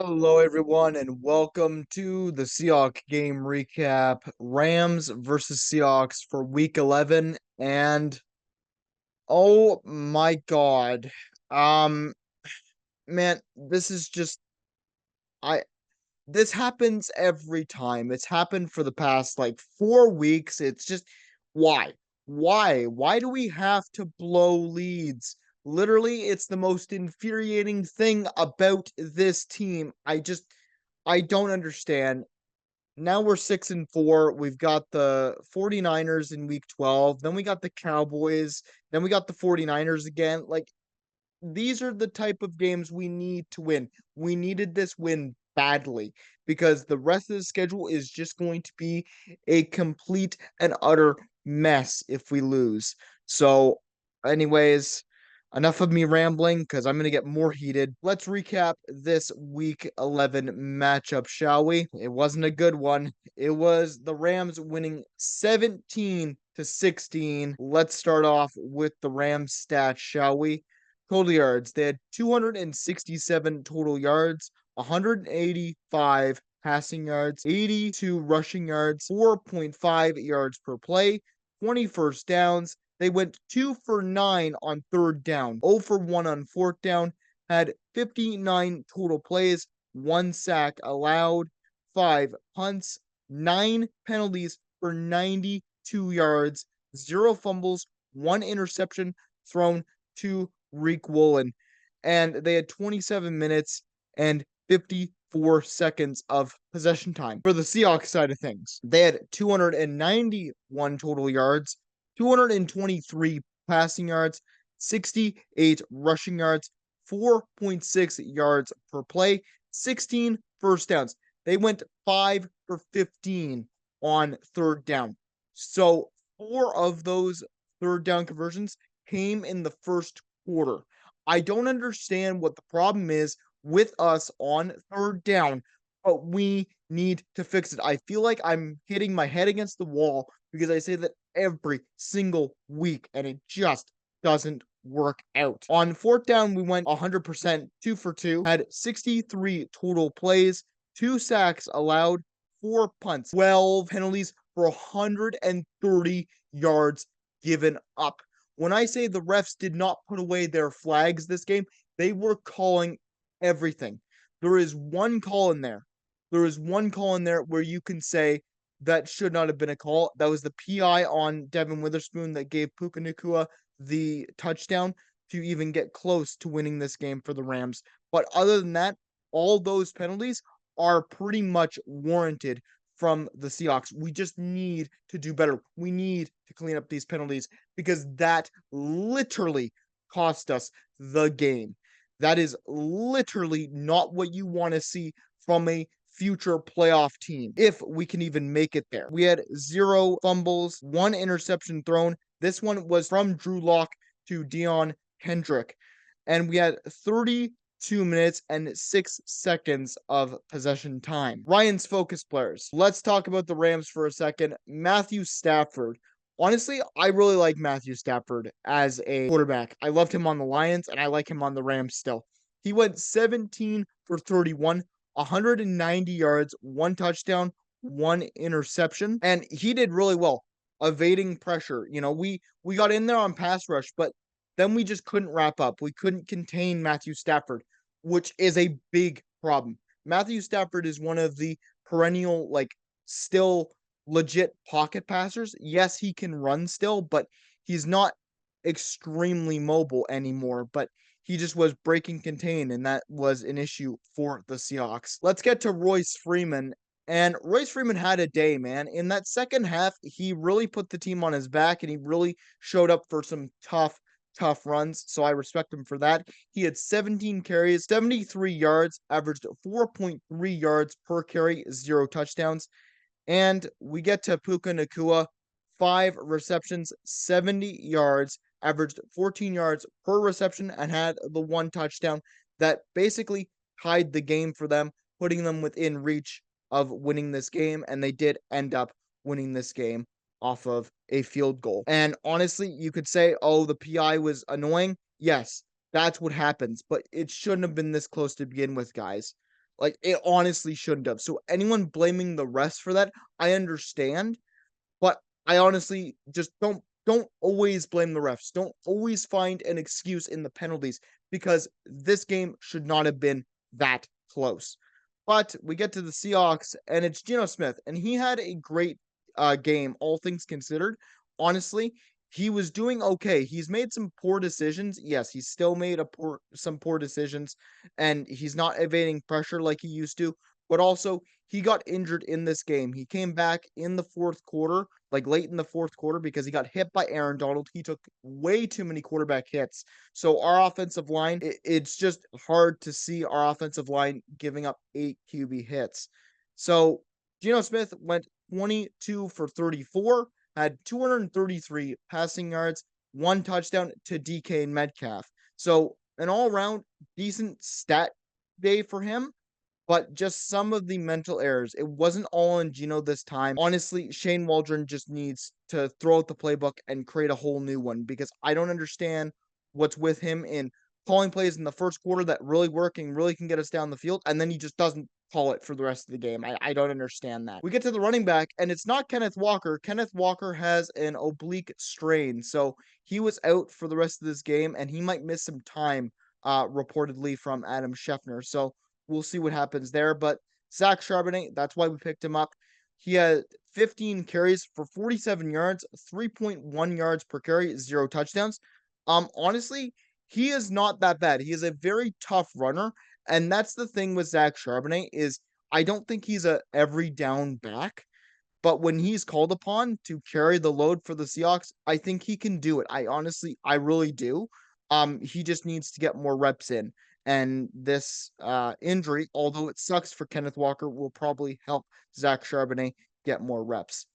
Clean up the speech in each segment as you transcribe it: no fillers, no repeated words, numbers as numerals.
Hello, everyone, and welcome to the Seahawks game recap. Rams versus Seahawks for week 11. And oh my God. Um, man, this is just, I, this happens every time. It's happened for the past like 4 weeks. It's just, why? Why do we have to blow leads? Literally, it's the most infuriating thing about this team. I don't understand. Now we're 6-4. We've got the 49ers in week 12. Then we got the Cowboys. Then we got the 49ers again. Like, these are the type of games we need to win. We needed this win badly because the rest of the schedule is just going to be a complete and utter mess if we lose. So, anyways, enough of me rambling because I'm going to get more heated. Let's recap this week 11 matchup, shall we? It wasn't a good one. It was the Rams winning 17-16. Let's start off with the Rams stats, shall we? Total yards. They had 267 total yards, 185 passing yards, 82 rushing yards, 4.5 yards per play, 20 first downs. They went 2 for 9 on third down, 0 for 1 on fourth down, had 59 total plays, 1 sack allowed, 5 punts, 9 penalties for 92 yards, 0 fumbles, 1 interception thrown to Reek Woolen. And they had 27 minutes and 54 seconds of possession time. For the Seahawks side of things, they had 291 total yards, 223 passing yards, 68 rushing yards, 4.6 yards per play, 16 first downs. They went 5 for 15 on third down. So 4 of those third down conversions came in the first quarter. I don't understand what the problem is with us on third down, but we need to fix it. I feel like I'm hitting my head against the wall because I say that every single week and it just doesn't work out. On fourth down, we went 100%, 2 for 2, had 63 total plays, 2 sacks allowed, 4 punts, 12 penalties for 130 yards given up. When I say the refs did not put away their flags this game, they were calling everything. There is one call in there. There is one call in there where you can say that should not have been a call. That was the PI on Devin Witherspoon that gave Puka Nacua the touchdown to even get close to winning this game for the Rams. But other than that, all those penalties are pretty much warranted from the Seahawks. We just need to do better. We need to clean up these penalties because that literally cost us the game. That is literally not what you want to see from a future playoff team, if we can even make it there. We had 0 fumbles, 1 interception thrown. This one was from Drew Lock to Dion Hendrick. And we had 32 minutes and 6 seconds of possession time. Ryan's focus players. Let's talk about the Rams for a second. Matthew Stafford. Honestly, I really like Matthew Stafford as a quarterback. I loved him on the Lions and I like him on the Rams still. He went 17 for 31, 190 yards, 1 touchdown, 1 interception, and he did really well evading pressure. You know, we got in there on pass rush, but then we just couldn't wrap up. We couldn't contain Matthew Stafford, which is a big problem. Matthew Stafford is one of the perennial, like, still legit pocket passers. Yes, he can run still, but he's not extremely mobile anymore. But he just was breaking contain, and that was an issue for the Seahawks. Let's get to Royce Freeman. And Royce Freeman had a day, man. In that second half, he really put the team on his back, and he really showed up for some tough runs. So I respect him for that. He had 17 carries, 73 yards, averaged 4.3 yards per carry, 0 touchdowns. And we get to Puka Nacua, 5 receptions, 70 yards, averaged 14 yards per reception, and had the 1 touchdown that basically tied the game for them, putting them within reach of winning this game. And they did end up winning this game off of a field goal. And honestly, you could say, oh, the PI was annoying. Yes, that's what happens, but it shouldn't have been this close to begin with, guys. Like, it honestly shouldn't have. So anyone blaming the refs for that, I understand, but I honestly just don't always blame the refs. Don't always find an excuse in the penalties because this game should not have been that close. But we get to the Seahawks and it's Geno Smith, and he had a great game, all things considered. Honestly, he was doing okay. He's made some poor decisions. Yes, he's still made some poor decisions, and he's not evading pressure like he used to. But also, he got injured in this game. He came back in the fourth quarter, like late in the fourth quarter, because he got hit by Aaron Donald. He took way too many quarterback hits. So our offensive line, it's just hard to see our offensive line giving up 8 QB hits. So Geno Smith went 22 for 34, had 233 passing yards, one touchdown to DK Metcalf. So an all-around decent stat day for him, but just some of the mental errors. It wasn't all on Geno this time. Honestly, Shane Waldron just needs to throw out the playbook and create a whole new one because I don't understand what's with him in calling plays in the first quarter that really work and really can get us down the field, and then he just doesn't call it for the rest of the game. I don't understand that. We get to the running back, and it's not Kenneth Walker. Kenneth Walker has an oblique strain, so he was out for the rest of this game, and he might miss some time, reportedly from Adam Schefter. So we'll see what happens there. But Zach Charbonnet, that's why we picked him up. He had 15 carries for 47 yards, 3.1 yards per carry, 0 touchdowns. Honestly, he is not that bad. He is a very tough runner, and that's the thing with Zach Charbonnet is I don't think he's a every down back, but when he's called upon to carry the load for the Seahawks, I think he can do it. I really do. He just needs to get more reps in. And this injury, although it sucks for Kenneth Walker, will probably help Zach Charbonnet get more reps.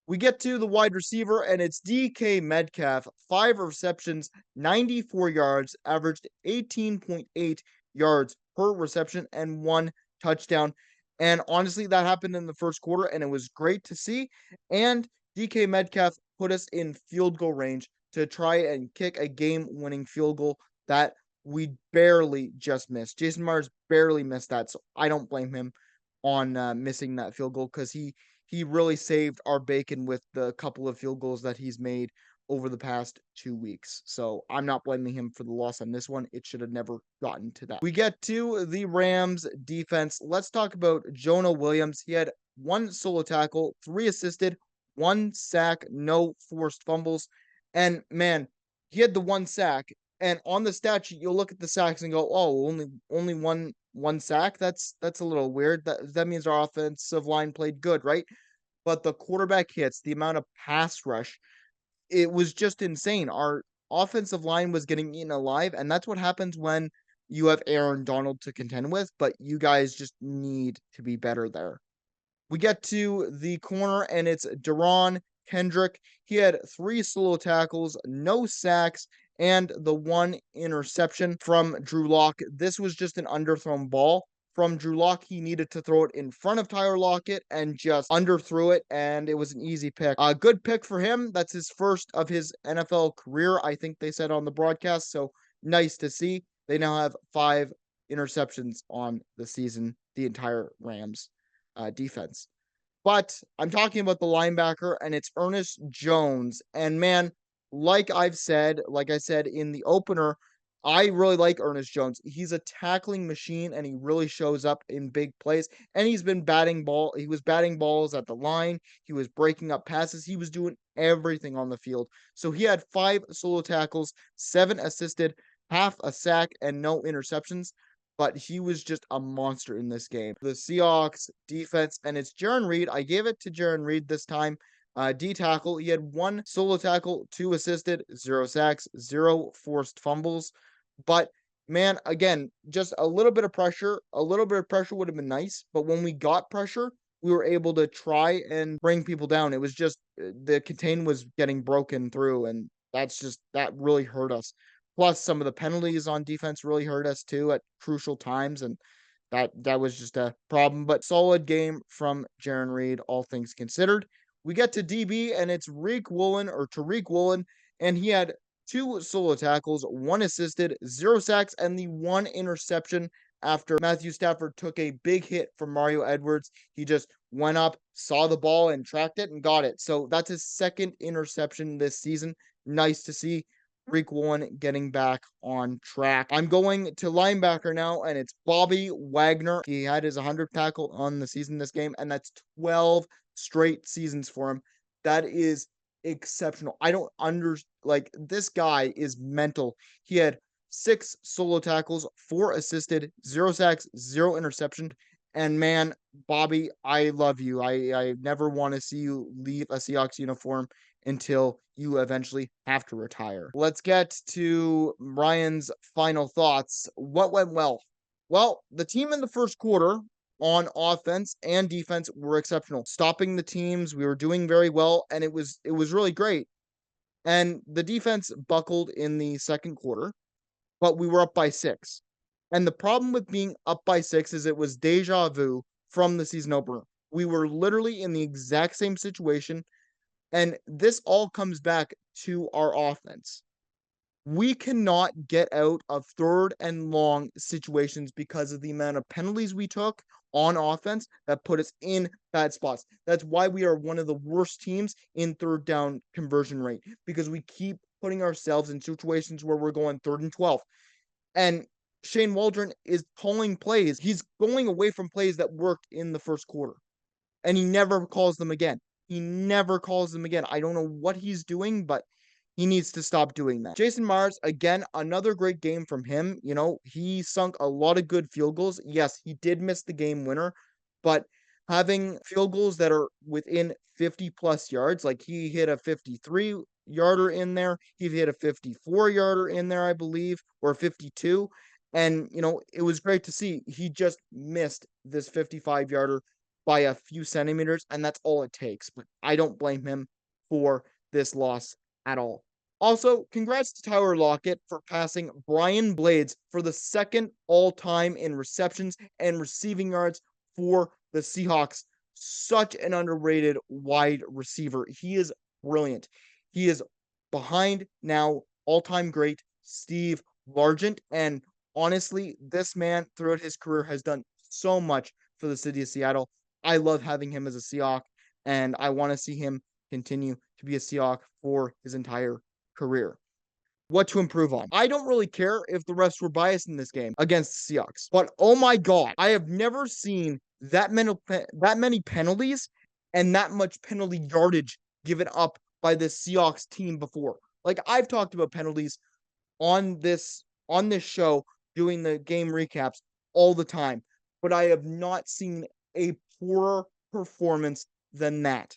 We get to the wide receiver, and it's DK Metcalf, 5 receptions, 94 yards, averaged 18.8 yards per reception, and one touchdown. And honestly, that happened in the first quarter, and it was great to see. And DK Metcalf put us in field goal range to try and kick a game winning field goal that we barely just missed. Jason Myers barely missed that, so I don't blame him on missing that field goal because he really saved our bacon with the couple of field goals that he's made over the past 2 weeks. So I'm not blaming him for the loss on this one. It should have never gotten to that. We get to the Rams defense. Let's talk about Jonah Williams. He had one solo tackle, 3 assisted, 1 sack, no forced fumbles. And man, he had the 1 sack. And on the stat sheet, you'll look at the sacks and go, "Oh, only one sack. That's a little weird. That means our offensive line played good, right?" But the quarterback hits, the amount of pass rush, it was just insane. Our offensive line was getting eaten alive, and that's what happens when you have Aaron Donald to contend with. But you guys just need to be better there. We get to the corner, and it's Deron Kendrick. He had 3 solo tackles, no sacks, and the one interception from Drew Lock. This was just an underthrown ball from Drew Lock. He needed to throw it in front of Tyler Lockett and just underthrew it, and it was an easy pick. A good pick for him. That's his first of his NFL career, I think they said on the broadcast. So nice to see. They now have 5 interceptions on the season, the entire Rams defense. But I'm talking about the linebacker, and it's Ernest Jones. And man, like I said in the opener, I really like Ernest Jones. He's a tackling machine, and he really shows up in big plays. And he's been batting ball. He was batting balls at the line. He was breaking up passes. He was doing everything on the field. So he had 5 solo tackles, 7 assisted, half a sack, and no interceptions, but he was just a monster in this game. The Seahawks defense, and it's Jarran Reed. I gave it to Jarran Reed this time. D tackle. He had 1 solo tackle, 2 assisted, 0 sacks, 0 forced fumbles. But man, again, just a little bit of pressure. A little bit of pressure would have been nice. But when we got pressure, we were able to try and bring people down. It was just the contain was getting broken through, and that really hurt us. Plus, some of the penalties on defense really hurt us too at crucial times, and that was just a problem. But solid game from Jarran Reed, all things considered. We get to DB, and it's Tariq Woolen, and he had 2 solo tackles, 1 assisted, 0 sacks, and the one interception after Matthew Stafford took a big hit from Mario Edwards. He just went up, saw the ball, and tracked it and got it. So that's his second interception this season. Nice to see Week 1 getting back on track. I'm going to linebacker now, and it's Bobby Wagner. He had his 100th tackle on the season this game, and that's 12 straight seasons for him. That is exceptional. I don't like this guy is mental. He had 6 solo tackles, 4 assisted, 0 sacks, 0 interception. And man, Bobby, I love you. I never want to see you leave a Seahawks uniform until you eventually have to retire. Let's get to Ryan's final thoughts. What went well? Well, the team in the first quarter on offense and defense were exceptional. Stopping the teams, we were doing very well, and it was really great. And the defense buckled in the second quarter, but we were up by 6. And the problem with being up by 6 is it was deja vu from the season opener. We were literally in the exact same situation, and this all comes back to our offense. We cannot get out of 3rd and long situations because of the amount of penalties we took on offense that put us in bad spots. That's why we are one of the worst teams in 3rd down conversion rate, because we keep putting ourselves in situations where we're going 3rd and 12. And Shane Waldron is calling plays. He's going away from plays that worked in the first quarter, and he never calls them again. He never calls them again. I don't know what he's doing, but he needs to stop doing that. Jason Myers, again, another great game from him. He sunk a lot of good field goals. Yes, he did miss the game winner, but having field goals that are within 50 plus yards, like he hit a 53-yarder in there, he hit a 54-yarder in there, I believe, or 52. And, it was great to see. He just missed this 55-yarder by a few centimeters, and that's all it takes. But I don't blame him for this loss at all. Also, congrats to Tyler Lockett for passing Brian Blades for the second all-time in receptions and receiving yards for the Seahawks. Such an underrated wide receiver. He is brilliant. He is behind now all-time great Steve Largent, and honestly, this man throughout his career has done so much for the city of Seattle. I love having him as a Seahawk, and I want to see him continue to be a Seahawk for his entire career. What to improve on? I don't really care if the refs were biased in this game against the Seahawks, but oh my God, I have never seen that many penalties and that much penalty yardage given up by the Seahawks team before. Like, I've talked about penalties on this show doing the game recaps all the time, but I have not seen a poorer performance than that.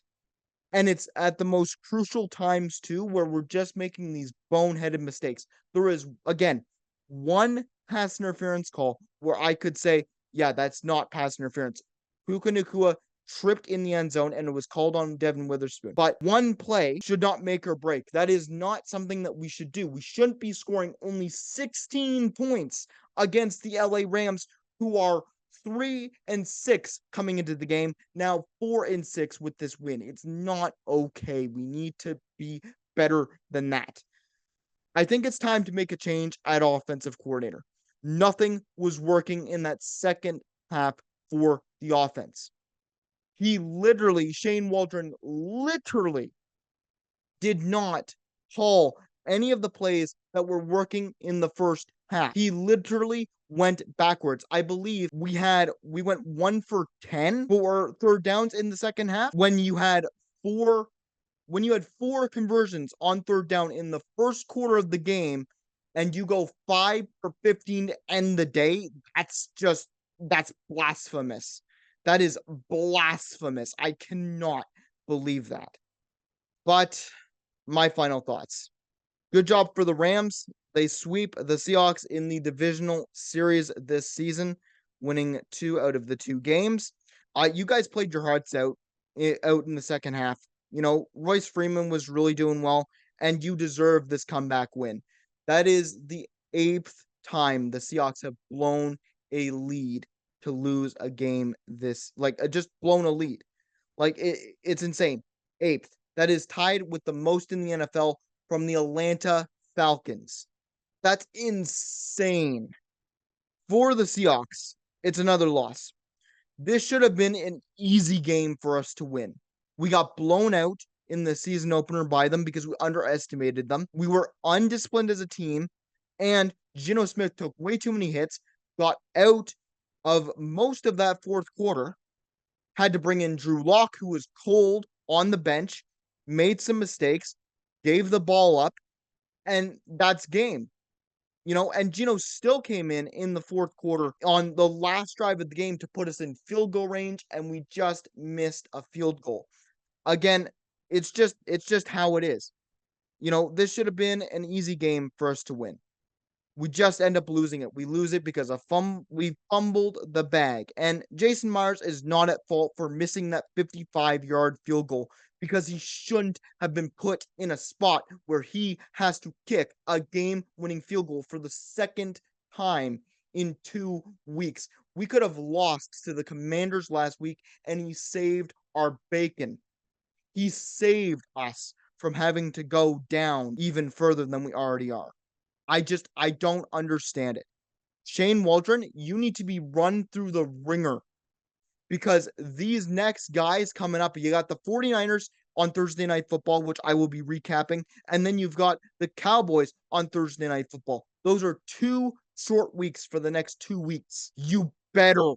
And it's at the most crucial times too, where we're just making these boneheaded mistakes. There is, again, one pass interference call where I could say, yeah, that's not pass interference. Puka Nacua tripped in the end zone and it was called on Devin Witherspoon. But one play should not make or break. That is not something that we should do. We shouldn't be scoring only 16 points against the LA Rams, who are 3-6 coming into the game, now 4-6 with this win. It's not okay. We need to be better than that. I think it's time to make a change at offensive coordinator. Nothing was working in that second half for the offense. Shane Waldron literally did not call any of the plays that were working in the first half. He literally went backwards. I believe we went 1 for 10 for 3rd downs in the second half. When you had four conversions on 3rd down in the first quarter of the game, and you go 5 for 15 to end the day, that's blasphemous. That is blasphemous. I cannot believe that. But my final thoughts. Good job for the Rams. They sweep the Seahawks in the divisional series this season, winning 2 out of the 2 games. You guys played your hearts out in the second half. Royce Freeman was really doing well, and you deserve this comeback win. That is the 8th time the Seahawks have blown a lead to lose a game just blown a lead. It's insane. 8th. That is tied with the most in the NFL from the Atlanta Falcons. That's insane. For the Seahawks, it's another loss. This should have been an easy game for us to win. We got blown out in the season opener by them because we underestimated them. We were undisciplined as a team, and Geno Smith took way too many hits, got out of most of that fourth quarter, had to bring in Drew Lock, who was cold on the bench, made some mistakes, gave the ball up, and that's game. And Geno still came in the fourth quarter on the last drive of the game to put us in field goal range, and we just missed a field goal. Again, it's just how it is. This should have been an easy game for us to win. We just end up losing it. We lose it because we fumbled the bag. And Jason Myers is not at fault for missing that 55-yard field goal because he shouldn't have been put in a spot where he has to kick a game-winning field goal for the second time in 2 weeks. We could have lost to the Commanders last week, and he saved our bacon. He saved us from having to go down even further than we already are. I don't understand it. Shane Waldron, you need to be run through the ringer because these next guys coming up, you got the 49ers on Thursday Night Football, which I will be recapping, and then you've got the Cowboys on Thursday Night Football. Those are 2 short weeks for the next 2 weeks. You better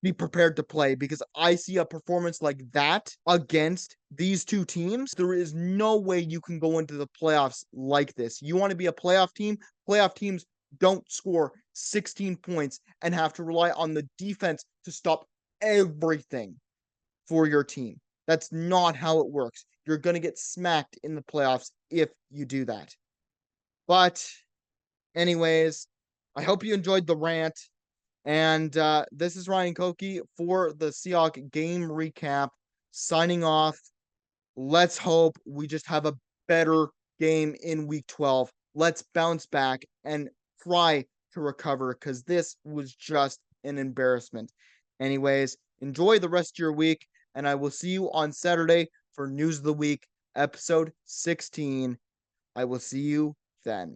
be prepared to play because I see a performance like that against these 2 teams. There is no way you can go into the playoffs like this. You want to be a playoff team? Playoff teams don't score 16 points and have to rely on the defense to stop everything for your team. That's not how it works. You're going to get smacked in the playoffs if you do that. But, anyways, I hope you enjoyed the rant. And this is Ryan Koki for the Seahawks game recap, signing off. Let's hope we just have a better game in week 12. Let's bounce back and try to recover because this was just an embarrassment. Anyways, enjoy the rest of your week, and I will see you on Saturday for News of the Week, episode 16. I will see you then.